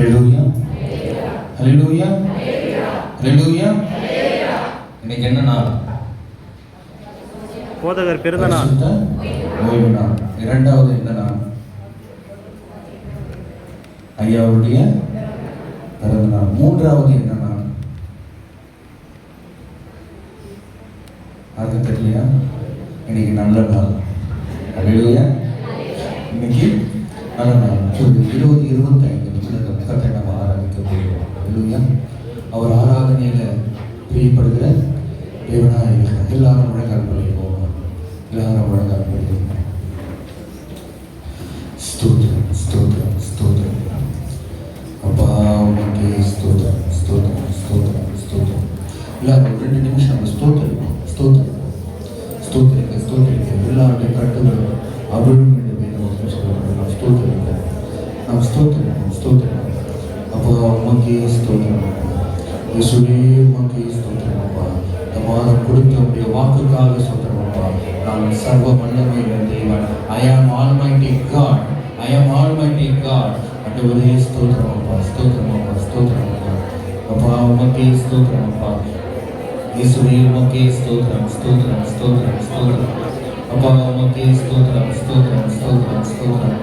ஹல்லேலூயா, ஹல்லேலூயா, ஹல்லேலூயா. இன்னைக்கு என்ன நாள்? போதகர் பிறந்த நாள், ஓய்வு நாள். இரண்டாவது என்ன நாள்? ஐயாவுடைய பிறந்த நாள். மூன்றாவது என்ன நாள்? அது தெரியலையா? இன்னைக்கு நல்ல நாள். ஹல்லேலூயா. இன்னைக்கு நல்ல நாள். 20-25 நிமிடங்கள் கர்த்தரை நம்ம ஆராதிக்க போகிறோம். ஹல்லேலூயா. அவர் ஆராதனையில பிரியப்படுகிற தேவனாக இருக்கிறார். எல்லாரும் முழங்கால் படிப்போம். எல்லாரும் முழங்கால் படிப்போம். ஸ்தோத்திரம், ஸ்தோத்திரம், ஸ்தோத்திரம். அப்பா உமக்கே ஸ்தோத்திரம், ஸ்தோத்திரம், ஸ்தோத்திரம், ஸ்தோத்திரம். எல்லாரும் 2 நிமிஷம் அந்த ஸ்தோத்திரம், ஸ்தோத்திரம், ஸ்தோத்திரிக்க, ஸ்தோத்திரிக்க. எல்லாருடைய கட்டுகள் அவிழும் என்று வேதம் சொல்லுங்கள். ஸ்தோத்திரிக்க, நாம் ஸ்தோத்திரம், ஸ்தோத்திரம். அப்பா உமக்கே ஸ்தோத்திரம். இயேசுவே உமக்கே ஸ்தோத்திரம். அப்பா இந்த மாதம் கொடுத்த உடைய வாக்குக்காக ஸ்தோத்திரம். அப்பா நான் சர்வ வல்லமையுள்ள தேவன். I am Almighty God. I am Almighty God. ஆண்டவரே ஸ்தோத்திரம் அப்பா, ஸ்தோத்திரம் அப்பா, ஸ்தோத்திரம் அப்பா. அப்பா உமக்கே ஸ்தோத்திரம் அப்பா. இயேசுவே உமக்கே ஸ்தோத்திரம், ஸ்தோத்திரம், ஸ்தோத்திரம், ஸ்தோத்திரம். அப்பா உமக்கே ஸ்தோத்திரம், ஸ்தோத்திரம், ஸ்தோத்திரம், ஸ்தோத்திரம்.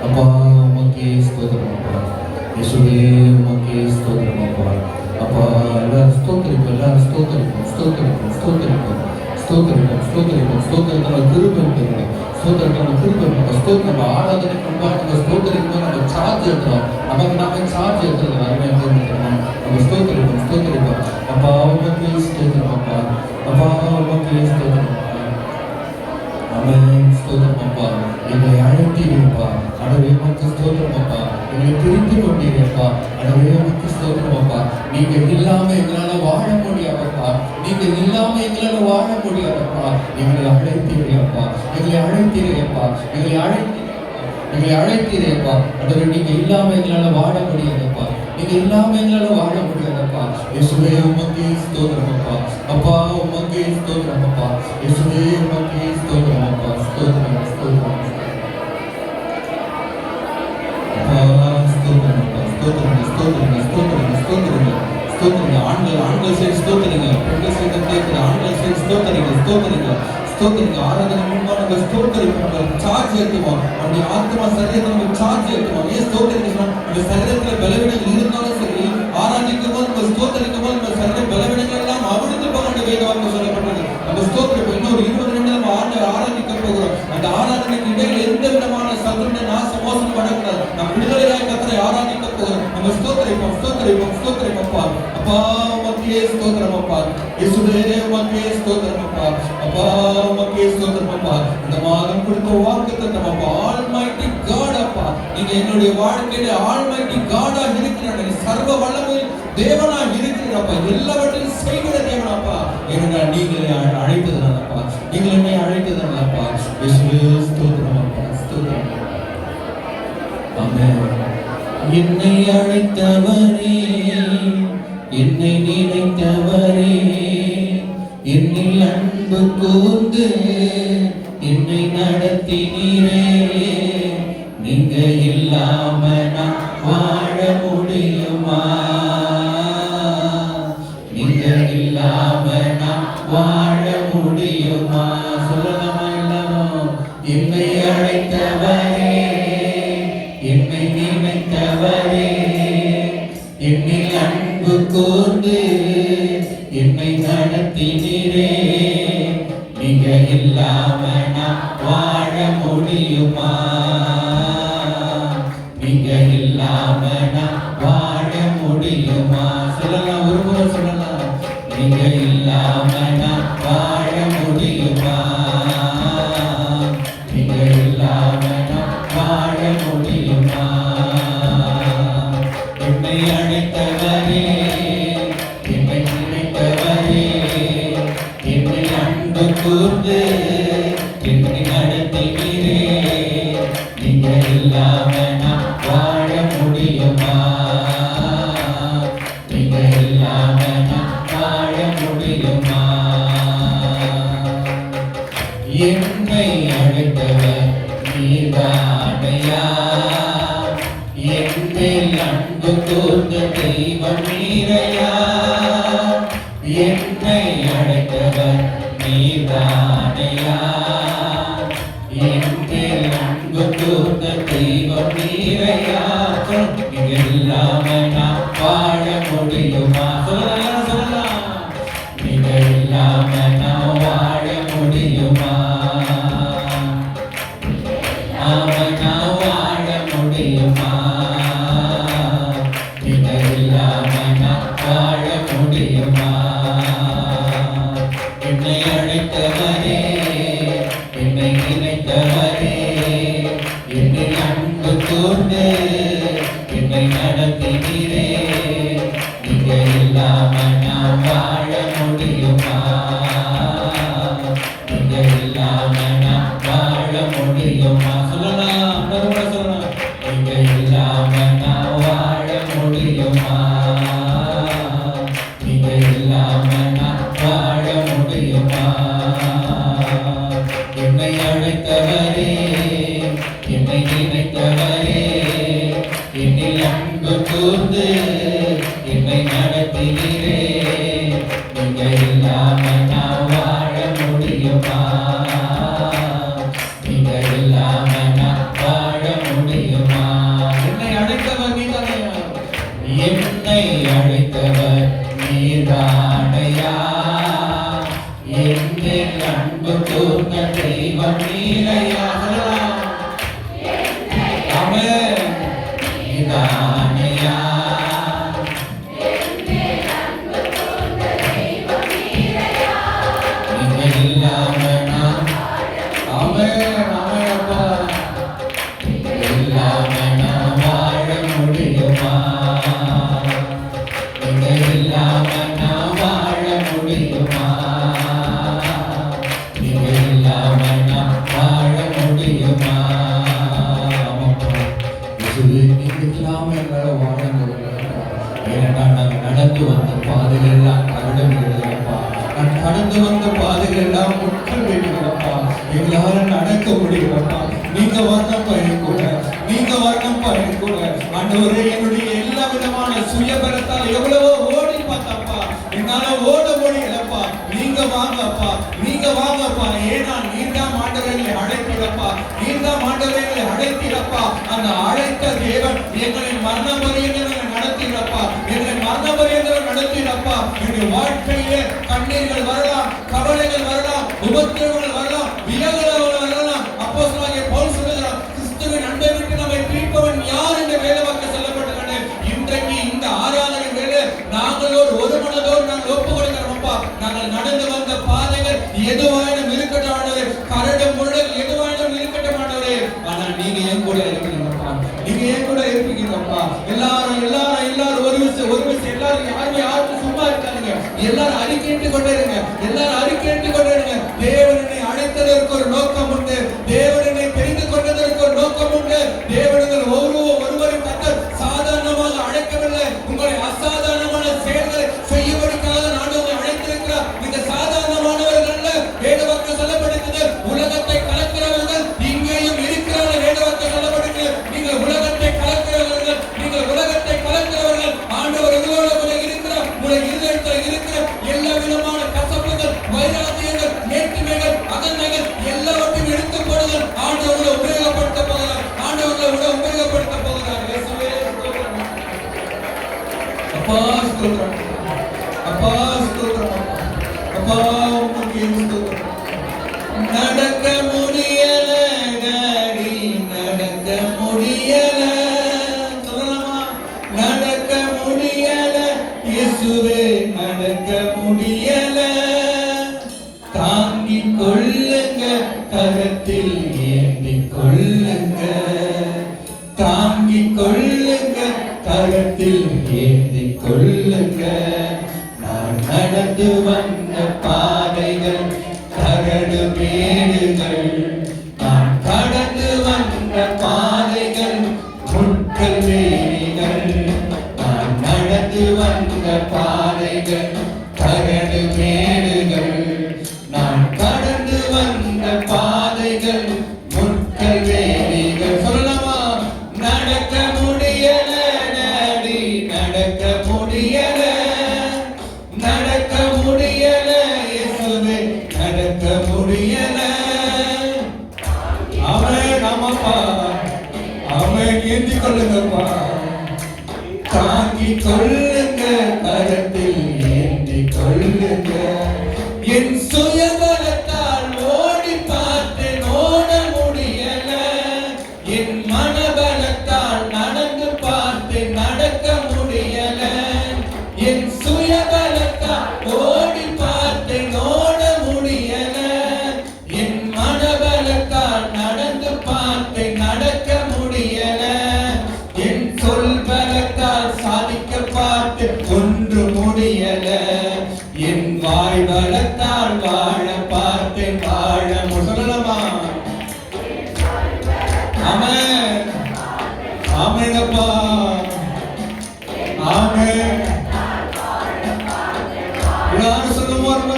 அப்பா உமக்கே ஸ்தோத்திரம் அப்பா. இயேசுவே உமக்கே ஸ்தோத்திரம் அப்பா. அப்பா எல்லாரும் ஸ்தோத்திரிப்போம், எல்லாரும் ஸ்தோத்திரிப்போம், ஸ்தோத்திரிப்போம், ஸ்தோத்திரிப்போம், ஸ்தோத்திரிப்போம், ஸ்தோத்திரிப்போம். ஸ்தோத்திரத்தால் கிருபை பெறுகிறோம். ஸ்தோத்திரத்தால் கிருபை பெறுகிறோம். ஸ்தோத்திரம் ஆராதனைக்கு முன்பாக நம்ம ஸ்தோத்திரிக்கும் நம்ம சார்ஜ் எடுக்கிறோம். நமக்கு நாம சார்ஜ் எடுத்துருக்கோம். அருமையாக தெரிஞ்சுக்கிறோம். நம்ம ஸ்தோத்திரிப்போம், ஸ்தோத்திரிப்போம். அப்பா உமக்கே ஸ்தோத்திரம் அப்பா. அப்பா உமக்கே ஸ்தோத்திரம் அப்பா. ஆமென். ஸ்தோத்திரம் அப்பா. எங்களை அழைத்தீரப்பா. ஆண்டவரே உமக்கு ஸ்தோத்திரம் அப்பா. எங்களை பிரித்து கொண்டீரப்பா. ஆண்டவரே உமக்கு ஸ்தோத்திரம் அப்பா. நீங்க இல்லாம எங்களால வாழ முடியாதப்பா. நீங்க இல்லாம எங்களால வாழ முடியாதப்பா. எங்களை அழைத்தீரப்பா. எங்களை அழைத்தீரப்பா. எங்களை அழைத்தீரப்பா. ஆண்டவரே நீங்க இல்லாம எங்களால வாழ முடியாதப்பா. நீங்க இல்லாம எங்களால வாழ முடியாதப்பா. இயேசுவே உமக்கு ஸ்தோத்திரம் அப்பா. அப்பா உமக்கு ஸ்தோத்திரம் அப்பா. இயேசுவே உமக்கு ஸ்தோத்திரம் அப்பா. ஸ்தோத்திரம், ஸ்தோத்திரம். அப்பா ஸ்தோத்திரம் அப்பா. ஸ்தோத்திரம், ஸ்தோத்திரம், ஸ்தோத்திரம், ஸ்தோத்திரம், ஸ்தோத்திரம். ஆண்கள் சரி ஸ்தோத்திரிங்க. பெண்கள் சரி கேட்கிற ஆண்கள் சரி ஸ்தோத்திரிங்க, ஸ்தோத்திரிங்க, ஸ்தோத்திரிங்க. ஆராதனை முன்பாக நம்ம ஸ்தோத்திரிப்போம். சார்ஜ் ஏற்றுவோம். நம்முடைய ஆத்மா சரீரத்தை நம்ம சார்ஜ் ஏற்றுவோம். ஏன் ஸ்தோத்திரிக்கணும்? நம்ம சரீரத்தில் பலவீனங்கள் இருந்தாலும் சரி, ஆராதிக்கும் போது நம்ம ஸ்தோத்திரிக்கும் போது நம்ம சரீர பலவீனங்கள் எல்லாம் அவிழ்ந்து போக வேண்டிய வேதவாக்கு சொல்லப்பட்டது. நம்ம ஸ்தோத்திரிப்போம். இன்னொரு 20 நிமிடம் நம்ம ஆராதிக்க போகிறோம். அந்த ஆராதனைக்கு இடையில் எந்த விதமான சத்துருடைய நாச மோசம் வரக்கூடாது. நம்ம விடுதலையாய் கர்த்தரை ஆராதிக்க போகிறோம். நம்ம ஸ்தோத்திரிப்போம், ஸ்தோத்திரிப்போம், ஸ்தோத்திரிப்போம் அப்பா. அப்பா உமக்கே ஸ்தோத்திரம் அப்பா. இயேசுவே உமக்கே ஸ்தோத்திரம் அப்பா. அப்பா உமக்கே ஸ்தோத்திரம் அப்பா. இந்த மாதம் கொடுத்த வாக்குத்தத்தம் அப்பா. ஆல்மைட்டி காட் அப்பா. நீங்க என்னுடைய வாழ்க்கையில ஆல்மைட்டி காடா இருக்கிறாங்க. சர்வ வல்லமை தேவனாக இருக்கிறப்பா. எல்லாவற்றையும் செய்கிற தேவனாப்பா. ஏனென்றால் நீங்கள் அழைத்ததுனாலப்பா. நீங்கள் என்னை அழைத்ததுனாலப்பா. இயேசுவே ஸ்தோத்திரம் அப்பா. ஸ்தோத்திரம். ஆமென். என்னை அழைத்தவரே, என்னை நினைத்தவரே, என்னில் அன்பு கூர்ந்து என்னை நடத்தினீரே. நீங்க இல்லாம நான் வாழ முடியுமா? நீங்க இல்லாம நான் வாழ முடியுமா? சொல்லலாமா எல்லாரும்? என்னை அழைத்தவரே, என்னை நினைத்தவரே, என்னில் அன்பு கூர்ந்து என்னை நடத்தினீரே. நீங்க இல்லாம நான் வாழ முடியுமா? நீங்க இல்லாம நான் வாழ முடியுமா? சொல்லலாம், ஒரு முறை சொல்லலாம். நீங்க இல்லாம நான் வாழ முடியுமா? நீங்க இல்லாம நான் வாழ முடியுமா? என்னை அழைத்தவரே, என்னை நினைத்தவரே, என்னை அன்பு கூர்ந்து என்னை நடத்தினீரே. நீங்க இல்லாம நான் வாழ முடியுமா? நீங்க இல்லாம நான் வாழ முடியுமா? என்னை அழைத்தவர் நீதானையா? என்மேல் அன்பு கூர்ந்த தெய்வம் நீரையா, என்னை அழைத்தவர் நீர்தானையா. என்மேல் அன்பு கூர்ந்த தெய்வம் நீரையா, நீங்க இல்லாம நான் வாழ முடியுமா? சொல்லலாம் சொல்லலாம், நீங்க இல்லாம நான் வாழ முடியுமா? நான் வாழ முடியுமா? நீங்க இல்லாம நான் வாழ முடியுமா? என்னை அழைத்தவரே, என்னை நினைத்தவரே, என்னில் அன்பு கூர்ந்து என்னை நடத்தினீரே, நீங்க இல்லாம நான் வாழ முடியுமா? நீங்க இல்லாம நான் வாழ முடியுமா? சொல்லலாம், சொல்லலாம், நீங்க இல்லாம நான் வாழ முடியுமா? நீங்க இல்லாம நான் வாழ முடியுமா? என்னை அழைத்தவரே, என்னை நினைத்தவரே, என்னில் அன்பு கூர்ந்து என்னை நடத்தினீரே, நீங்க இல்லாம நான் வாழ முடியுமா? நீங்க இல்லாம நான் வாழ முடியுமா? என்னை அழைத்தவர் நீதானையா, என்னை அழைத்தவர் நீதானையா. என்னில் அன்பு கூர்ந்த தெய்வம் நீரையா. ஆமென். நீதானையா, நீங்க இல்லாம நான், ஆமென் ஆமென் அப்பா, நீங்க இல்லாம நான் வாழ முடியுமா? நீங்க இல்லாம நான் வாழ முடியுமா? நீங்க இல்லாம நான் வாழ முடியுமா? நீங்க இல்லாம என்னால வாழ முடியல. ஏன்னா நாங்கள் நடந்து வந்த பாதைகள் எல்லாம் கரடுகிறப்பா, நான் கடந்து வந்த பாதைகள் எல்லாம் முட்கள் வைக்கிறப்பா, எங்களால நடக்க முடியலப்பா. நீங்க வரணும் பயன்கூட, நீங்க வரணும் பயன்கூட. ஆண்டவரே, என்னுடைய எல்லா விதமான சுயபலத்தால் எவ்வளவோ ஓடி பார்த்தப்பா, என்னால ஓட முடியலப்பா. நீங்க வாங்கப்பா, நீங்க வாங்கப்பா. ஏன்னா நீர்தான் ஆண்டவர்களை அழைத்திடப்பா, நீர்தான் ஆண்டவர்களை அழைத்திடப்பா. அந்த அழைத்த தேவன் எங்களை மரண பரியந்தம் நடத்திடப்பா, எங்களை மரண பரியந்தம் நடத்திடப்பா. எங்களுடைய வாழ்க்கையிலே கண்ணீர்கள் வரலாம், கவலைகள் வரலாம், உபத்திரவங்கள் வரலாம், விலகல்கள் வரலாம். அப்போஸ்தலனாகிய பவுல் சொல்லுகிறார், கிறிஸ்துவின் அன்பை விட்டு நம்மை பிரிப்பவன் யார் என்று வேதவாக்கியம் சொல்லப்பட்டது. இன்றைக்கு இந்த ஆராதனை வேளை நாங்கள் ஒரு மனதோடு நாங்கள் ஒப்பு கொடுக்கிறோம்ப்பா. நாங்கள் நடந்து வந்த பாதைகள் எதுவாயினும் இருக்கட்டும் ஆண்டவரே, கரடு முரடல் எதுவாயினும் இருக்கட்டும் ஆண்டவரே. ஆனால் நீங்க என் கூட இருக்கிறீங்கப்பா, நீங்க என் கூட இருக்கீங்கப்பா. எல்லாரும் எல்லாரும் எல்லாரும் ஒரு விஷயம் எல்லாரும் யாருமே சும்மா இருக்காங்க. எல்லாரும் அறிக்கையிட்டு கொண்டே இருங்க, எல்லாரும் அறிக்கையிட்டு கொண்டே இருங்க. தேவன் என்னை அழைத்ததற்கு ஒரு நோக்கம் உண்டு, தேவன் என்னை தெரிந்து கொண்டதற்கு ஒரு நோக்கம் உண்டு. தேவனுங்கள் ஒருவரும் கர்த்தர் சாதாரணமாக அழைக்கவில்லை, உங்களை அசாதாரணமான செயல்களை செய்யும்படிக்காக நான் உங்களை அழைத்திருக்கிறார். நீங்க சாதாரணமானவர்கள் அல்ல. வேதவாக்கியம் சொல்லப்படுகிறது, உலகத்தை கலக்கிறவர்கள் இங்கேயும் இருக்கிறார்கள். வேதவாக்கியம் சொல்லப்படுகிறது, நீங்கள் உலகத்தை கலக்கிறவர்கள், நீங்கள் உலகத்தை கலக்கிறவர்கள். ஆண்டவர் உங்களோட இருக்கிறார். உங்களுடைய இருதயத்தில் இருக்கிற எல்லா விதமான கசப்புகள், வைராகியங்கள், நேர்மைகள், அகந்தைகள் எல்லாவற்றையும் எடுத்து போடுங்கள். ஆண்டவர்களை உபயோகப்படுத்த போகிறார், ஆண்டவர்களை உபயோகப்படுத்த போகிறார். அப்பா ஸ்தோத்திரம், அப்பா ஸ்தோத்திரம், அப்பா உமக்கு ஸ்தோத்திரம். நடக்க முடியல டாடி, நடக்க முடியல, சொல்லலாமா? நடக்க முடியல இயேசுவே, நடக்க முடியல. தாங்கிக் கொள்ளுங்க, கரத்தில் ஏந்திக் கொள்ளுங்க, தாங்கிக் கொள்ளுங்க, கரத்தில் ஏந்திக் கொள்ளுங்க. நான் நடந்து வந்த பாதைகள் கரடு மேடுகள், நான் கடந்து வந்த பாதைகள் முட்கள் வேலிகள். நான் நடந்து வந்த பாதைகள் கரடு மேடுகள், நான் கடந்து வந்த பாதைகள் முட்கள் வேலிகள். சொல்லலாமா? நடக்க முடிய ஏந்தி கொள்ளுங்கப்பா, தாங்கி கொள்ளுங்க, கரத்தில் ஏந்தி கொள்ளுங்க. என் சுயபலத்தால் ஓடி பார்த்தேன், ஓட முடியல. என் மனபலத்தால் நடந்து பார்த்தேன், நடக்க முடியல. என் சுயபலத்தால் ஓடி பார்த்தேன், ஓட முடியல. என் மனபலத்தால் நடந்து பார்த்தேன், நடக்க முடியல. என் சொல் பலத்தால் சாதிக்க பார்த்தேன், ஒன்று முடியல. என் வாய் பலத்தால் வாழ பார்த்தேன், வாழ சொல்லலாமா? ஆமென், ஆமெனப்பா, ஆமென். எல்லாரும் சொல்லுவோம்,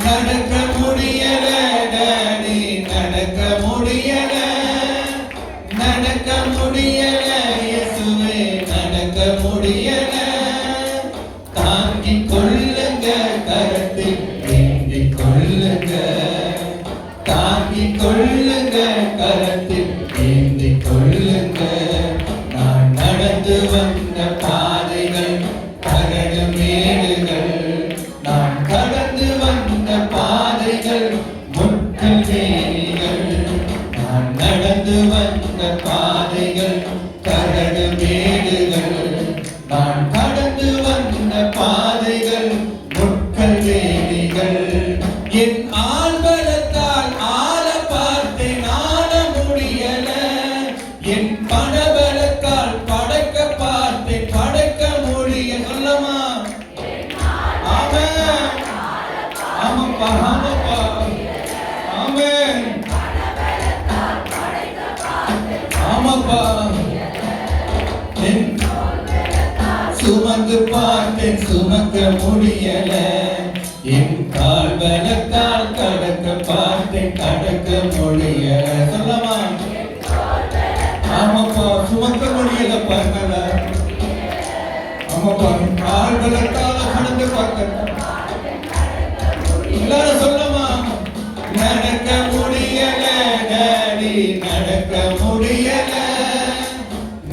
நடக்க முடியல டாடி, நடக்க முடியல, நடக்க முடியல இயேசுவே, நடக்க முடியல. தாங்கி கொள்ளுங்க, கரத்தில் ஏந்தி கொள்ளுங்க, தாங்கி கொள்ளுங்க, கரத்தில் ஏந்தி கொள்ளுங்க. நான் நடந்து வந்த பாதைகள் கரடு மேடுகள், நான் கடந்து வந்த பாதைகள் முட்கள் வேலிகள். நான் நடந்து வந்த பாதைகள் கரடு மேடுகள், நான் கடந்து வந்த பாதைகள் முட்கள் வேலிகள். என் ஆள்பலத்தால் ஆள பார்த்தேன், ஆள முடியல. என் பணபலத்தால் படைக்க பார்த்தேன், படைக்க முடிய சொல்லமா? ஆமென், ஆமாப்பா, ஆமாப்பா, ஆமென், ஆமாப்பா. சுமந்து பார்த்தேன், சுமக்க முடியல. என் கால் பலத்தால் கடக்க பார்த்தேன், கடக்க முடியல. சொல்லமா? ஆமாப்பா, சுமக்க முடியல பாருங்க. ஆமாப்பா, கால் பலத்தால கடந்து பார்த்தேன். எல்லாரும் சொல்லமா? நடக்க முடியல டாடி, நடக்க முடியல,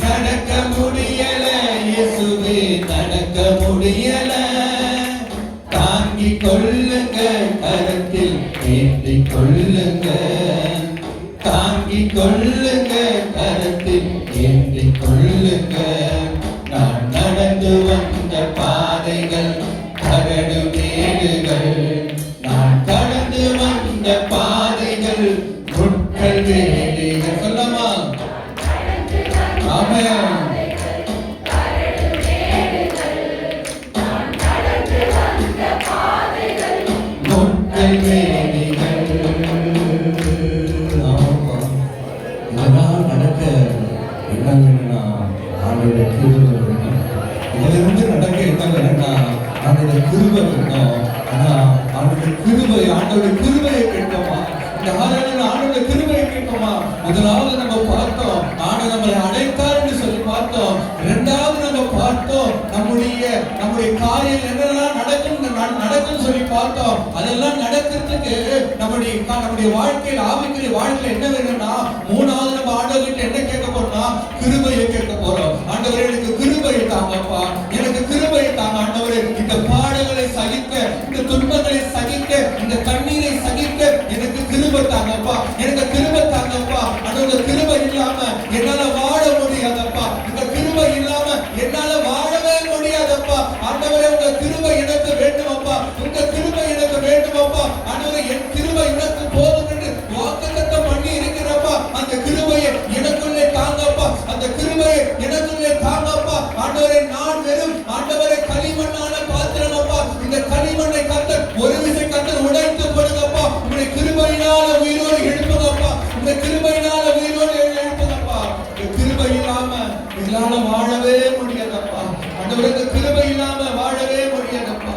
நடக்க முடியல இயேசுவே, நடக்க முடியல. தாங்கி கொள்ளுங்க, கரத்தில் ஏந்தி கொள்ளுங்க, தாங்கி கொள்ளுங்க, கரத்தில் ஏந்தி கொள்ளுங்க. நான் நடந்து வந்த பாதைகள் கரடு மேடுகள், நான் கடந்து வந்த பாதைகள் முட்கள் வேலிகள். சொல்லமா? ஆமென். முட்கள் வேலிகள். ஆமாப்பா, இதெல்லாம் நடக்க என்ன வேணும்னா ஆண்டோட கிருபை வேணும். இதிலிருந்து நடக்க என்ன வேணும்னா ஆண்டோட கிருபை வேணும். ஆனா ஆண்டோட கிருபை, ஆண்டோட கிருபையை கேட்போமா? இந்த ஆராதனையில ஆண்டோட கிருபையை கேட்போமா? முதலாவது நம்ம பார்த்தோம், ஆண்டவர் நம்மளை அழைத்தார் என்று சொல்லி பார்த்தோம். இரண்டாவது நம்ம பார்த்தோம், நம்முடைய காரியம் என்னெல்லாம் நடக்கும் சொல்லி பார்த்தோம். அதெல்லாம் நடக்கிறதுக்கு நம்முடைய வாழ்க்கையில், ஆவிக்குரிய வாழ்க்கையில் என்ன வேணும்னா, மூணாவது நம்ம ஆண்டவர்கிட்ட என்ன கேட்க போறோம்னா, கிருபையை கேட்க போறோம். ஆண்டவரே, எனக்கு கிருபையை தாங்கப்பா, எனக்கு கிருபையை தாங்க ஆண்டவரே. இந்த பாடுகளை சகிக்க, இந்த துன்பங்களை சகிக்க, இந்த கண்ணீரை சகிக்க எனக்கு கிருபை தாங்கப்பா, எனக்கு கிருபை தாங்கப்பா. ஆண்டவரே, கிருபை இல்லாம என்னால வாழ முடியாதப்பா, இந்த கிருபை இல்லாம என்னால வாழவே முடியாதப்பா. ஆண்டவரே, உங்க கிருபை எனக்கு வேண்டுமப்பா, உங்க கிருபை எனக்கு வேண்டுமப்பா. ஆண்டவரே, என் கிருபை எனக்கு போதும் என்று வாக்குத்தத்தம் பண்ணி இருக்கிறப்பா. அந்த கிருபையை எனக்குள்ளே தாங்கப்பா, அந்த கிருபையை எனக்குள்ளே தாங்கப்பா. ஆண்டவரே, நான் வெறும் ஆண்டவரே களிமண்ணான பாத்திரமப்பா. இந்த களிமண்ணை கர்த்தர் ஒரு விசை கர்த்தர் உடைத்து போடுங்கப்பா. உங்களுடைய கிருபையினால உயிரோடு எழுப்புங்கப்பா, இந்த கிருபையினால உயிரோடு எழுப்புங்கப்பா. இந்த கிருபை இல்லாம எங்களால வாழவே முடியாதப்பா. ஆண்டவரே, இந்த கிருபை இல்லாம வாழவே முடியாதப்பா.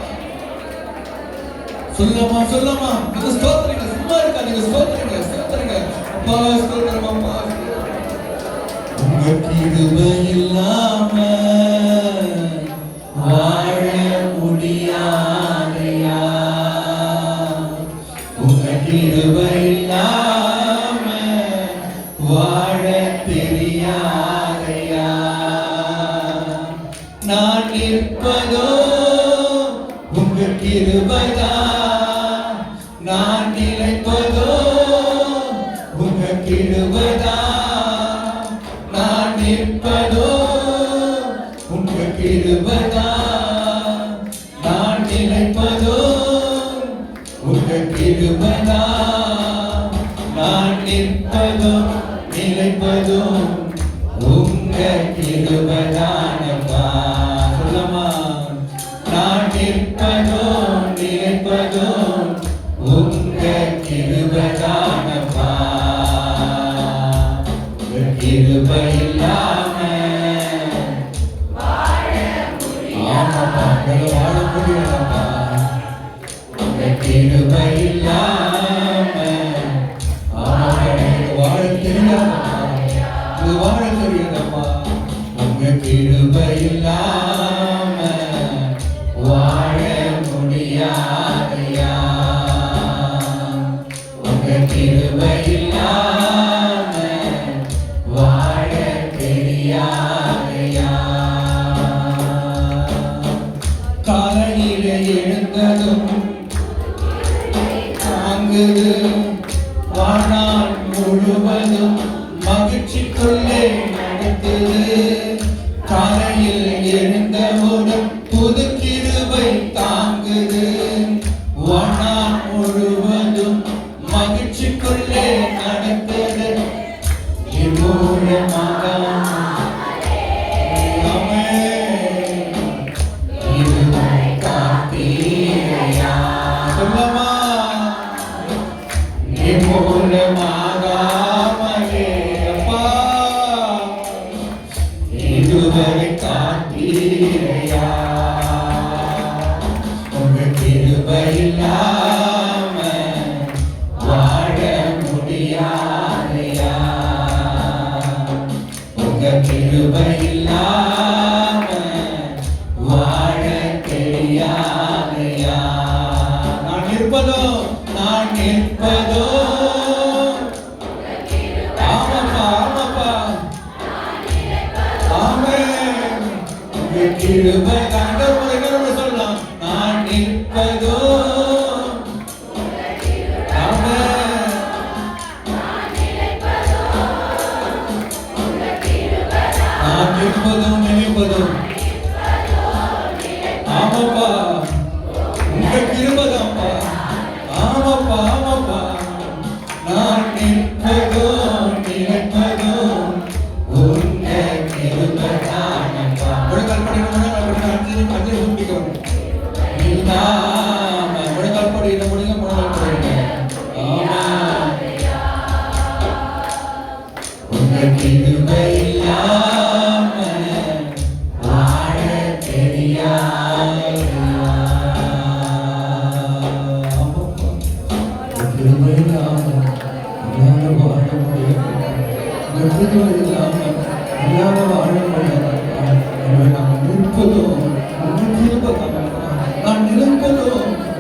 சொல்லமா, சொல்லமா, அது ஸ்தோத்திரங்க. சும்மா இருக்காதீங்க, ஸ்தோத்திரங்க, ஸ்தோத்திரங்க. அப்பா, ஸ்தோத்திரம் அப்பா. உங்க கிருபை இல்லாம வாழ முடியாதையா, உங்க கிருபை இல்லாம வாழ தெரியா. நிற்பதோ உங்க கிருபைதான், நான் நிலைப்பதோ உங்க கிருபைதான், நான் நிற்பதோ உங்க கிருபைதான், நான் நிலைப்பதோ உங்க கிருபைதான், நான் நிற்பதோ நிலைப்பதோ உங்க கிருபைதானப்பா. சொல்லமா, நான் நிற்பதோ நிலைப்பதோ உங்க கிருபைதானப்பா. உங்க கிருபை இல்லாம ஆமாப்பா வாழ முடியலப்பா. உங்க கிருபை இல்லாம வாழ தெரியாதப்பா, வாழ தெரியாதப்பா. உங்க கிருபை இல்லாம வாழ முடியாதையா, உங்க கிருபை இல்லாம வாழ தெரியாதையா. காலையில எழுந்ததும் தாங்குது, வாழ்நாள் முழுவதும் மகிழ்ச்சிக்குள்ளே நடக்குது. காலையில் எழுந்தவுடன் புது கிருபை தாங்குது, வாழ்நாள் முழுவதும் மகிழ்ச்சிக்குள்ளே நடக்குது. மூலமாக சொல்லமா, மூலமாகாமலே அப்பா இதுவரை காத்தீரையா. உங்க கிருபை இல்லாம வாழ முடியாதையா, உங்க கிருபை இல்லாம வாழ தெரியாதையா. நான் நிற்பதோ நான் நிற்பதோ ஆமாப்பா ஆமாப்பா ஆமென். உங்க கிருபை கண்டவரை சொல்லலாம், நான் நிற்பதோ ஆமென். நான் நிற்பதும் நினைப்பதும் ஆமாப்பா உங்க கிருபைதான்ப்பா. ஆமாப்பா ஆமாப்பா, நான் நிற்பதோ நினைப்பதோ உங்க கிருபைதானப்பா. முழங்கால் படிக்கணும், அஞ்சு ஊட்டிக்கணும் இல்லாம முழங்கால் படிக்கணும், முடிங்க முழங்கால் படிக்கணும். ஆமா உங்க கிருபை இல்லாம வாழ தெரியாது. கிருபை இல்லாம வாழ முடியாது, கிருபை இல்லாம வாழ முடியாது. நாம் நிற்பதோ உங்க கிருபைதானப்பா, நான் நிற்பதோ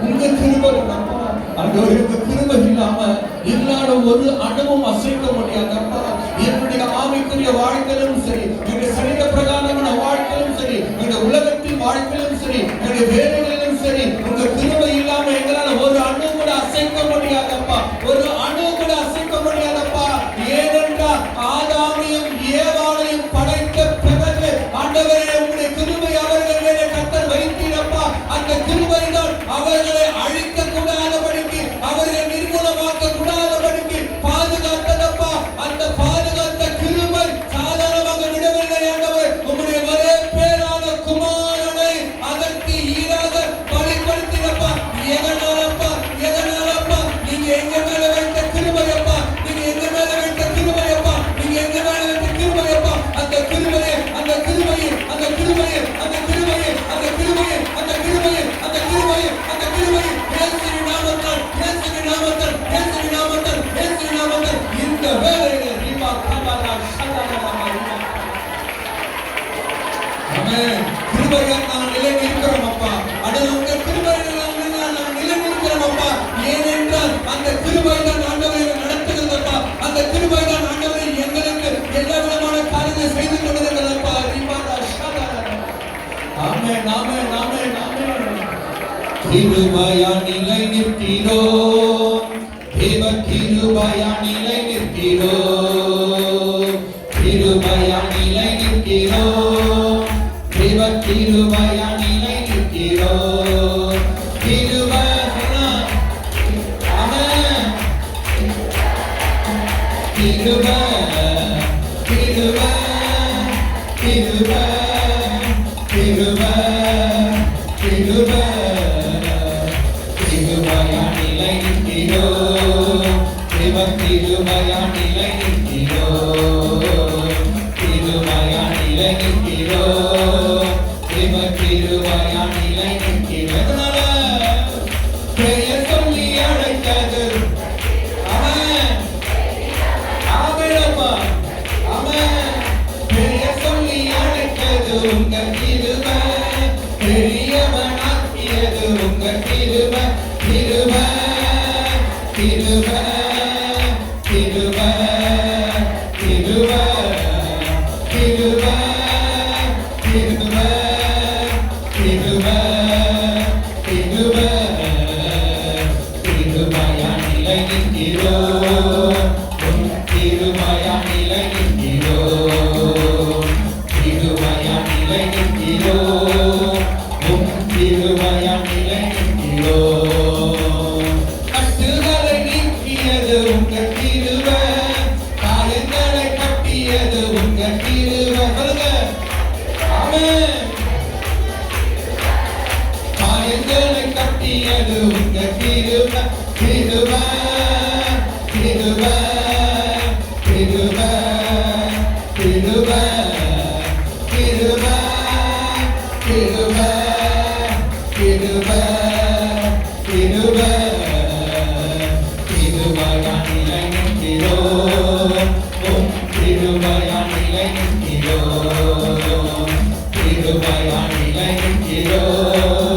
உங்க கிருபைதானப்பா. ஆண்டவரே உங்க கிருபை இல்லாம என்னால ஒரு அணுவும் அசைக்க முடியாதப்பா. என்னுடைய ஆவிக்குரிய வாழ்க்கையிலும் சரி, என்னுடைய சரீர பிரகாரமான வாழ்க்கையிலும் சரி, என்னுடைய உலகத்தின் வாழ்க்கையிலும் சரி, என்னுடைய வேலைகளிலும் சரி, உங்க கிருபை இல்லாம எங்களால ஒரு அணு கூட அசைக்க முடியாதப்பா, ஒரு அணு கூட அசைக்க முடியாதப்பா. ஏனென்றால் ஆதாமையும் ஏவாளையும் படைத்த பிறகு ஆண்டவரே உங்களுடைய கிருபை அவர்கள் மேலே கர்த்தர் வைத்தீரப்பா. அந்த கிருபை தான் அவர்களை அழிக்க கூடாதபடிக்கு, அவர்கள் நிர்மூலமாக்க கூடாதபடிக்கு பாதுகாத்ததப்பா. அந்த பாதுகாத்த கிருபை சாதாரணமாக விடவில்லை ஆண்டவர். உங்களுடைய ஒரே பேரான குமாரனை அதற்கு ஈடாக பலிப்படுத்தினப்பா. எதனாலப்பா எதனாலப்பா? நீங்க எங்க மேல வைத்த கிருபையப்பா, நீங்க எங்க மேல வைத்த கிருபையப்பா, நீங்க எங்க மேல வைத்த கிருபையப்பா. அந்த கிருபையை அந்த கிருபையை அந்த கிருபையை அந்த கிருபையை அந்த கிருபையை அந்த கிருபையை அந்த கிருபையை அந்த கிருபையை இயேசுவின் நாமத்தால் இயேசுவின் நாமத்தால் இயேசுவின் நாமத்தால் இயேசுவின் நாமத்தால் இந்த வேளையிலே தீபா காபாரா சல்லல்லாஹு அலைஹி ஆமென். கிருபையால் நான் நிலை நிற்கிறோம் அப்பா. அடல் உங்க கிருபையால் நான் நிலை நிற்கிறோம் அப்பா. ஏனென்றால் அந்த கிருபை தான் ஆண்டவரை நடத்துகிறதப்பா. அந்த கிருபை தான் ஆண்டவரை எங்களுக்கு எல்லா விதமான காரியங்களை செய்து கொண்டிருக்கிறதப்பா. ஆமென் ஆமென் கிருபையால் நிலை நிற்கிறோம், தேவ கிருபையால் நிலை நிற்கிறோம், கிருபையால் நிலை நிற்கிறோம், தேவ கிருபையால் நிலை நிற்கிறோம். கிருபை ஆமென். கிருபை கிருபை கிருபை கிருபை கிருபை கிருபையால் நிலை நிற்கிறோம், தேவ கிருபையால் நிலை நிற்கிறோம், கிருபையால் நிலை நிற்கிறோம், தேவ கிருபையால் நிலை நிற்கிறோம். பெயர் சொல்லி அழைத்தது ஆமென் ஆமென்ப்பா ஆமென். பெயர் சொல்லி அழைத்தது உங்க கிருபை, பெரியவனாக்கியது உங்க கிருபை, கிருபை கிருபை கிருபை கிருபை கிருபை கிருபை கிருபை கிருபை கிருபையால் நிலை நிற்கிறோம், கிருபையால் நிலை நிற்கிறோம், கிருபையால் நிலை நிற்கிறோம், கிருபையால் நிலை நிற்கிறோம். கட்டுகளை நீக்கியது உங்க கிருபை, காயங்களை கட்டியது உங்க கிருபை. சொல்லுங்க ஆமென். காயங்களை கட்டியது உங்க கிருபை, கிருபை கிருபை கிருபை கிருபை கிருபை கிருபை கிருபை கிருபை கிருபையால் நிலை நிற்கிறோம், கிருபையால் நிலை நிற்கிறோம், கிருபையால் நிலை நிற்கிறோம்,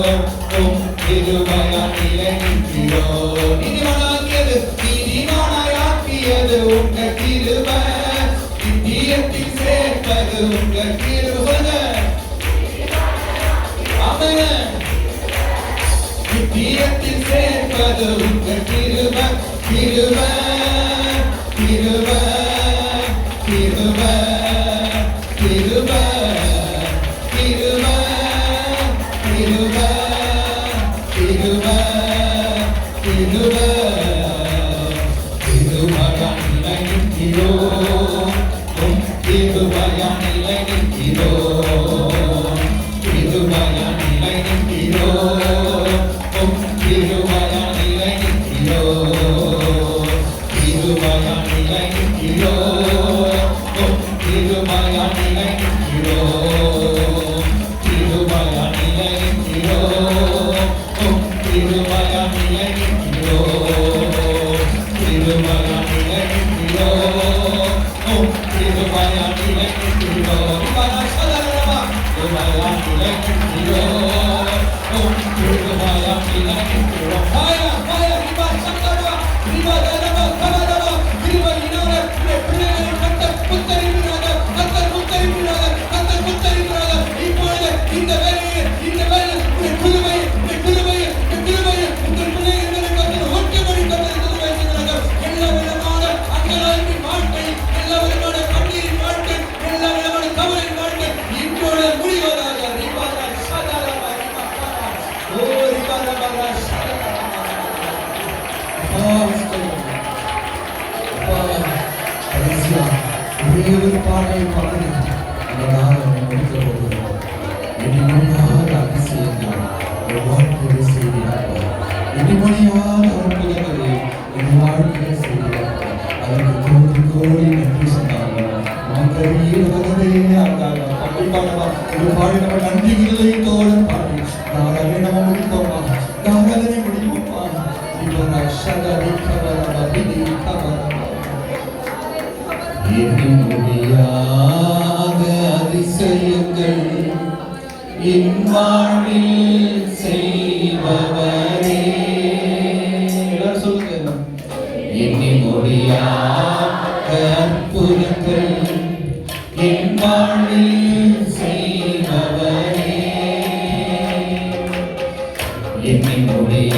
கிருபையால் நிலை நிற்கிறோம். நீதிமானாக்கியது நீதிமானாயாக்கியது உங்க கிருபை, நித்தியத்தில் சேர்ப்பது உங்க கிருபை. ஆமென். நித்தியத்தில் சேர்ப்பது உங்க கிருபை, கிருபை கிருபை கிருபை கிருபை கிருபை கிருபை கிருபை கிருபை கிருபையால் நிலை நிற்கிறோம், கிருபையால் நிலை நிற்கிறோம், கிருபையால் நிலை நிற்கிறோம், கிருபையால் நிலை நிற்கிறோம், கிருபையால் நிலை நிற்கிறோம், கிருபையால் நிலை நிற்கிறோம், கிருபையால் நிலை நிற்கிறோம், கிருபையால் நிலை நிற்கிறோம், கிருபையால் நிலை நிற்கிறோம், கிருபையால் நிலை நிற்கிறோம். பரசதரமா கிருபையால் நிலை நிற்கிறோம், கிருபையால் நிலை நிற்கிறோம். பாயா பாயா ரிபா சந்தரமா ரிபா தரமா கமதமா கிருபையினால பிள்ளைகளின் கர்த்தர் புத்தரிக்கிறார், கர்த்தர் புத்தரிக்கிறார், கர்த்தர் புத்தரிக்கிறார். இப்பொழுது இந்த வேளையில் உங்கள் குழுவை உங்கள் பிள்ளைகளை கர்த்தர் ஒற்றுமணி கர்த்தர் வைக்கிறார். எல்லா விதமான அங்கலாய்ப்பின் வாழ்க்கை, எல்லா விதமான கண்ணீரின் வாழ்க்கை, எல்லா விதமான கவலையின் வாழ்க்கை இப்பொழுது முடிவதாக ரிபாரா சதரமா ரிபாரா ஓ ரிபாரா சதரமா. ஒரே ஒரு பாடலை பாடி அந்த நாளை முடிக்க போகிறோம். இனிமொழியாத அதிசயங்கள் வாழ்க்கையை செய்கிறார்கள், இனிமொழியாத அற்புதங்களை என் வாழ்க்கையை செய்கிறார்கள். அதற்கு கோடி கோடி நன்றி சொன்னார்கள். மக்களே உலகமே ஆண்டாங்க. அப்படி பாடவா ஒரு பாடி நம்ம நன்றி இருதயத்தோடு பாடி நாளவே நம்ம முடிப்போமா, நாளவே முடிப்போமா. இப்போ நான் சதவி கவரமா விதி கவரமா முடியாத அதிசயங்கள் என் வாழ்வில் செய்பவரே. எல்லாரும் சொல்லுங்க. எண்ணி முடியாத அற்புதங்கள் என் வாழ்வில் செய்பவரே. எண்ணி முடியாத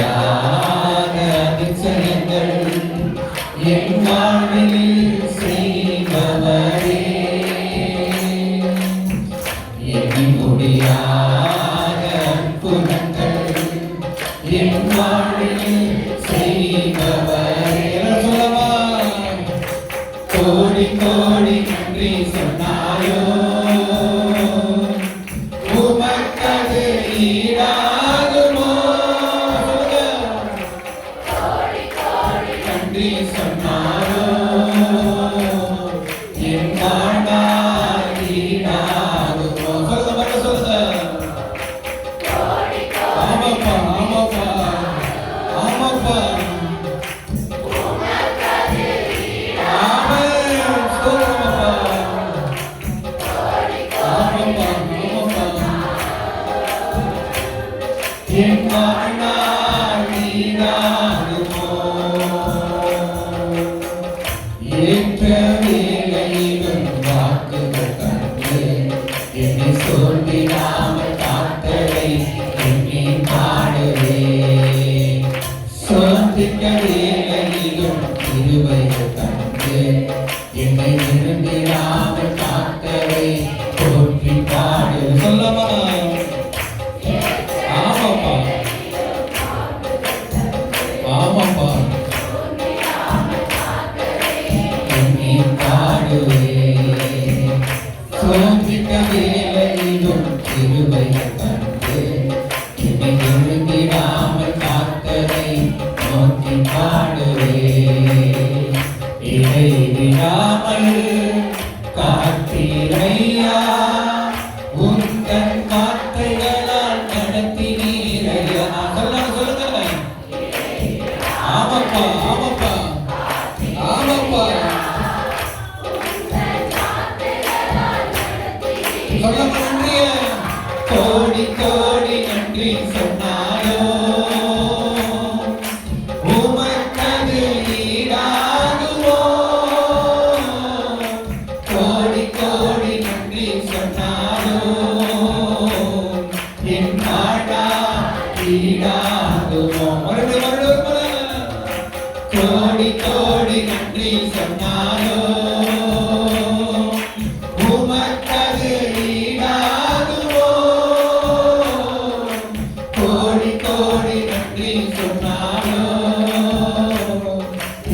என் வாழ்வில் செய்பவரே, எண்ணி முடியாத அற்புதங்கள் என் வாழ்வில் செய்பவரே. சொல்லவா? கோடி கோடி நன்றி சொன்னாயோ, உமக்கது ஈடாகுமோ? நன்றி சொன்னாயோ, என் வாழ்நாள் ஈடாகுமோ? சொல்லுங்க. ஆமாப்பா, ஆமாப்பா, ஆமாப்பா. என் வாழ்நாள் ஈடாகுமோ? ஏற்ற வேளையிலும் வாக்குகள் தந்து என்னை சோர்ந்திடாமல் காத்ததை எண்ணி பாடுவே. சோர்ந்திட்ட வேளையிலும் கிருபைகள் தந்து என்னை விரும்பிடாமல் காத்ததை போற்றி பாடு. சொல்லவா? ஆமாப்பா, என்னை பாடுவே. சோர்ந்திட்ட வேளையிலும் கிருபை தந்து என்னை விரும்பிடாமல் காத்ததை நோக்கி பாடுவே. இதை விடாமல் காத்தீரையா, உங்கள் வார்த்தைகளால் நடத்தினீரையா. சொல்லுங்க. ஆமாப்பா, ஆமாப்பா, ஆமாப்பா. சொல்ல நன்றிய கோடி கோடி நன்றி சொன்னாயோ, உமக்கது ஈடாகுமோ? கோடி கோடி நன்றி சொன்னாயோ, என் வாழ்நாள் ஈடாகுமோ? மறுபடியும் கோடி கோடி நன்றி சொன்னாயோ, உமக்கது ஈடாகுமோ? கோடி கோடி நன்றி சொன்னாயோ,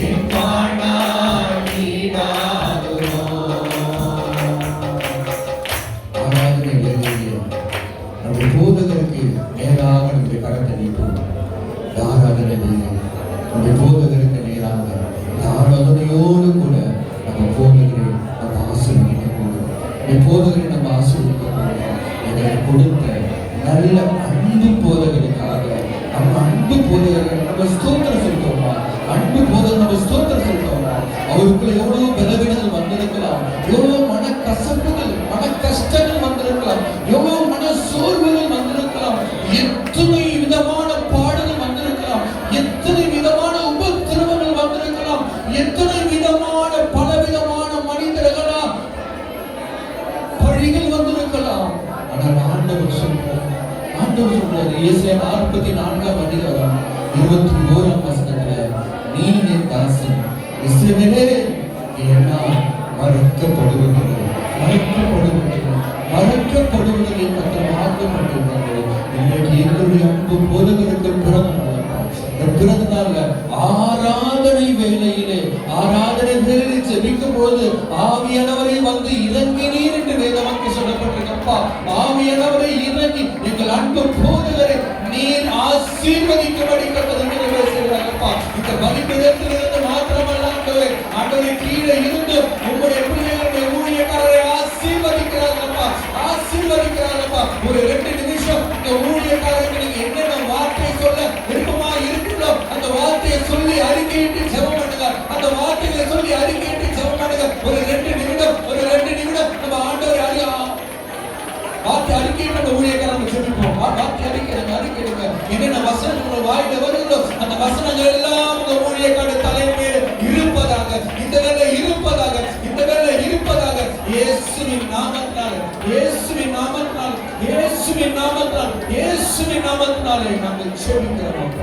என் வாழ்நாள் ஈடாகுமோ? ஆராதனை வேளையிலே நம்முடைய போதகருக்கு நேராக நம்முடைய கரத்தை நீட்டுவோம். ஆராதனை வேளையிலே நம்முடைய போதகருக்கு நேராக ஆராதனையோடு கூட நம்ம போதகரை நம்ம ஆசீர்வதிக்க போகிறோம். போதகரை நம்ம ஆசீர்வதிக்க போகிறோம். எங்களுக்கு கொடுத்த நல்ல அன்பு போதகருக்காக நம்ம அன்பு போதகர்கள் நம்ம ஸ்தோத்திரம் செலுத்தோமா? அன்பு போதகர் நம்ம ஸ்தோத்திரம் செலுத்தோமா? அவருக்குள்ள எவ்வளவு பலவீனங்கள் வந்திருக்கலாம், எவ்வளவு மன கசப்புகள், மன கஷ்டங்கள் வந்திருக்கலாம், எவ்வளவு மன சோர்வுகள் வந்திருக்கலாம், எத்தனை விதமான பாடுகள் வந்திருக்கலாம், எத்தனை விதமான உபத்திரவங்கள் வந்திருக்கலாம், எத்தனை விதமான பலவிதமான மனிதர்களா பழிகள் வந்திருக்கலாம். ஆனால் ஆண்டவர் சொல்றார், ஏசாயா 44ஆம் அதிகாரம் 21ஆம் வசனத்துல, நீ என் தாசன் இஸ்ரவேலே, என்னால் மறக்கப்படுவதில்லை, மறக்கப்படுவதில்லை கர்த்தர் வாக்குப்பட்டிருக்கிறது. இன்றைக்கு எங்களுடைய அன்பு போதகருக்கு பிறந்த நாள்ல ஆராதனை வேளையிலே ஜெபிக்கும் போது ஆவியானவரை வந்து இறங்கினீர் என்று வேதவாக்கு சொல்லப்பட்டிருக்கப்பா. ஆவியானவரை இறங்கி எங்கள் அன்பு போதகரை நீர் ஆசீர்வதிக்கும்படி கர்த்தர் பேசுகிறாரப்பா. இந்த பலிபீடத்திலிருந்து மாத்திரமல்ல ஆண்டவரை கீழே இருந்து உங்களுடைய பிள்ளைகளுடைய ஊழியக்காரரை ஆசீர்வதிக்கிறாரப்பா. ஒரு 2 நிமிஷம் இந்த ஊழியக்காரருக்கு நீங்க என்னென்ன வார்த்தை சொல்ல விருப்பமா இருக்குதோ அந்த வார்த்தையை சொல்லி அறிக்கையிட்டு ஜெபம் பண்ணுங்க. அந்த வார்த்தைகளை சொல்லி அறிக்கையிட்டு ஜெபம் பண்ணுங்க. ஒரு 2 நிமிடம் நம்ம ஆண்டவரை வார்த்தை அறிக்கையிட்டு நம்ம ஊழியக்காரங்க ஜெபிப்போம். வார்த்தை அறிக்கையிடுங்க. என்னென்ன வசனங்கள் வாயில வருதோ அந்த வசனங்கள் எல்லாம் உங்க ஊழியக்காரர் தலைமையில இருப்பதாக, இந்த வேளை இருப்பதாக, இயேசுவின் நாமத்தினாலே நாங்கள் ஜெபிக்கிறோம்.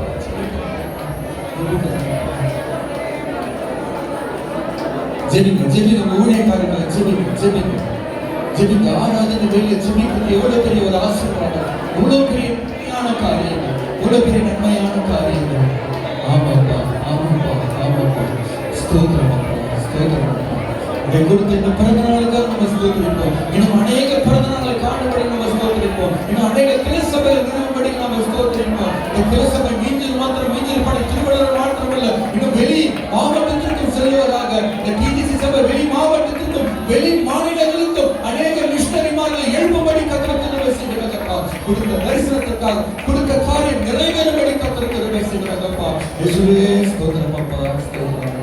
ஜெபிங்க ஜெபிங்க ஊழியக்காரங்க ஜெபிங்க ஜெபிங்க ஜெபிங்க. ஆராதனை வெளியே ஜெபிக்கிறது எவ்வளவு பெரிய ஒரு ஆசீர்வாதம், எவ்வளவு பெரிய நன்மையான காரியங்கள், எவ்வளவு பெரிய நன்மையான காரியங்கள். ஆமாப்பா ஆமாப்பா ஆமாப்பா. ஸ்தோத்திரம் ஸ்தோத்திரம். இதை கொடுத்த இந்த பிறந்த நாளுக்காக நம்ம ஸ்தோத்திரிப்போம். இன்னும் அநேக பிறந்த நாளை காணும்படி நம்ம ஸ்தோத்திரிப்போம். இன்னும் அநேக திருச்சபையில் நிறுவும்படி நம்ம ஸ்தோத்திரிப்போம். இந்த திருச்சபை மீஞ்சல் படை திருவள்ளுவர் மாத்திரமல்ல, இன்னும் வெளி மாவட்டத்திற்கும் செல்வதாக இந்த டிடிசி சபை வெளி மாவட்டத்திற்கும் வெளி மாநிலங்களுக்கும் அநேக மிஷனரிமார்களை எழுப்பும்படி கர்த்தர் செய்கிறதற்காக, கொடுத்த தரிசனத்திற்காக, கொடுத்த காரியம் நிறைவேறும்படி கர்த்தர் செய்கிறதப்பா. இயேசுவே ஸ்தோத்திரம் அப்பா ஸ்தோத்திரம்.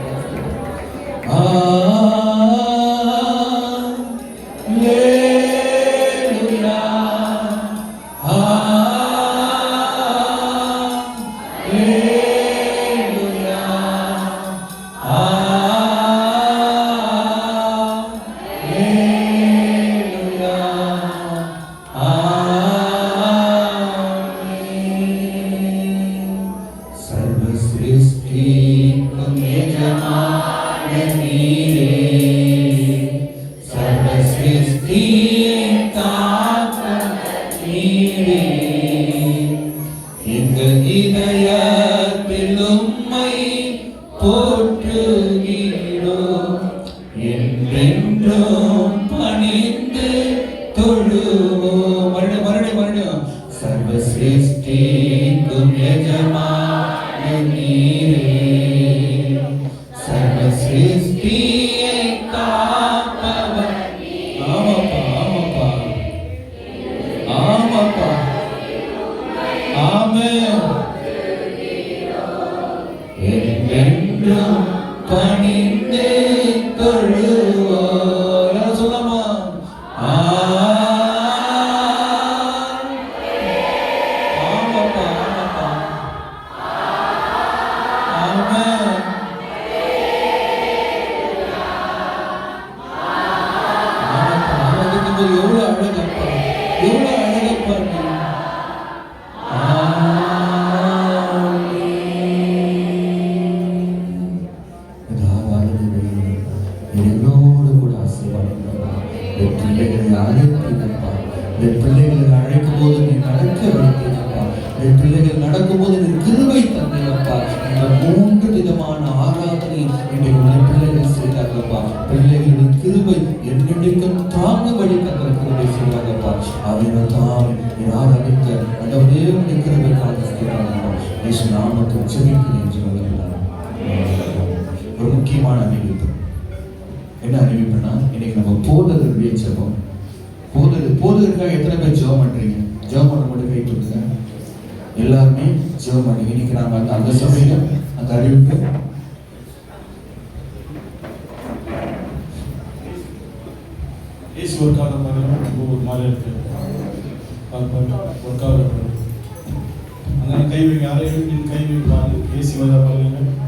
ஒரு முக்கியமான அறிவிப்பு. என்ன அறிவிப்புனா, இன்னைக்கு நம்ம போதகருடைய ஜெபம். போதகருக்காக எத்தனை பேர் ஜெபம் பண்றீங்க? ஜெபம் பண்ண மட்டும் கை கொடுங்க. எல்லாருமே ஜெபம் பண்ணுங்க. இன்னைக்கு நாம அந்த சபையில அந்த அறிவிப்பு ஒரு காலம் ஒரு மாதிரி இருக்கு. ஒரு காலம் அந்த கை வைங்க, யாரையும் கை வைப்பாங்க. ஏசி வந்தா பாருங்க.